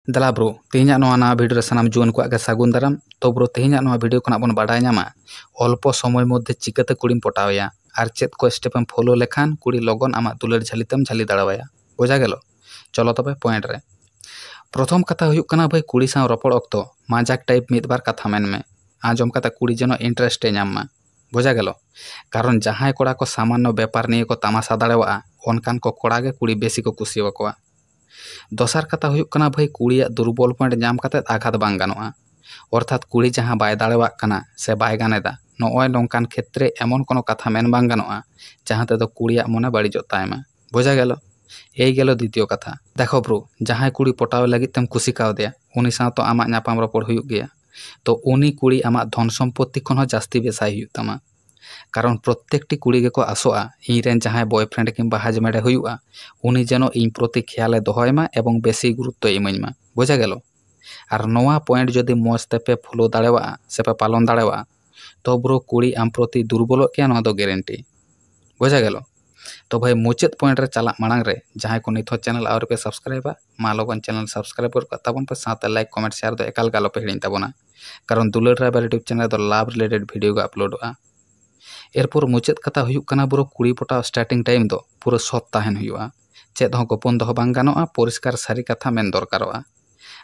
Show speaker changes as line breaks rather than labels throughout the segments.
दला ब्रो तेहना नवा भिडियो सानाम जुआन को सागुन दाराम। तो ब्रो तेहना नवा भिडियो खना बन बाडाय नामा अल्प समय मध्य चिकाते कुड़ीम पटावया और चेत को स्टेपम फॉलो लेखान कुड़ी लगन आमा दुलर झालितम झाली दाड़ावाया बुझा गेलो। चलो तबे पॉइंट रे प्रथम कथा हुयुक कना भाई कुड़ी साव रपड़ अक्तो मजाक टाइप मिद बार कथा मेन में आजम कता कुड़ी जनो इंटरेस्ट नाम मा बुझा गेलो। कारण जहां कोड़ा को सामान्य व्यापार निये को तमाशा दाड़ेवा ओनकान को कोड़ा गे कुड़ी बेसी को कुसियावा। दोसार कथा हुयुक कना भाई कुड़िया दुर्बल पॉइंट नाम कते आघात बांग गानोआ अर्थात कुड़ी जहां बाय दाड़ेवाक कना से बाय गानेदा नोय नोंकान क्षेत्रे एमन कोनो कथा मेन बांग गानोआ जहां तेदो कुड़िया मने बाड़िजो तायमा बुझा गेलो। एई गेलो द्वितीय कथा। देखो ब्रो जहां कुड़ी पटाव लगित तेम कुसी कावदेया उनी साव तो आमा नापाम रपड़ हुयुक गया तो उनी कुड़ी आमा धन सम्पत्ति खन जास्ती बेसाय हुयुक तामा। कारण प्रत्येकटी कुड़ी गेको आसोआ इरेन जहां बॉयफ्रेंड किंबा हजमेडे हुयुआ उनी जेनो इन प्रति ख्याले दोहयमा एवं बेसी गुरुत्व इमाइमा बुझा गेलो। और नोआ पॉइंट जदि मौज तेपे फॉलो दाड़ेवा से पे पालन दाड़ेवा तो ब्रो कुड़ी आम प्रति दुर्बल के नोआ दो गारंटी बुझा गेलो। तो भाई मुचाद पॉइंट रे चला मांग रे जहां को निथो चैनल और पे सब्सक्राइबा मा लगन चैनल सब्सक्राइब कर ताबन पे साथ लाइक कमेंट शेयर दो एकाल गालो पे हिड़िन ताबोना। कारण दुलर ड्राइवर यूट्यूब चैनल दो लाभ रिलेटेड वीडियो को अपलोडोआ। एरपर मुचाद कथा हुयुक कना ब्रो कुड़ी पटाव स्टार्टिंग टाइम दो पूरा सत ताहेन हुयुआ चेद हो गोपन दो बांग गानोआ परिष्कार सारी कथा मेन दरकारोआ।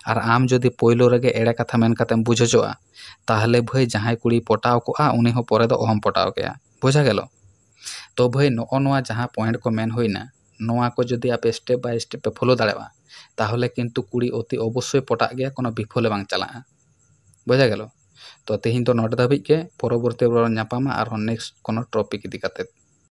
और आम जदि पोयलो रेगे एड़े कथा मेन कतेम बुझोजोआ ताहले भाई जहां कुड़ी पटाव कोआ उनी हो परे दो अहम पटाव केया बुझा गेलो। तो भाई नो नोआ जहां पॉइंट को मेन होइना नोआ को जदि आप स्टेप बाय स्टेप पे फॉलो दाड़ेवा ताहले किंतु कुड़ी अति अवश्य पटाग गया कोनो विफले बांग चलाआ बुझा गेलो। तो तेहिन तो नोट धाबिज के परवर्ती नापामा और नेक्स्ट कोनो टॉपिक इदी काते।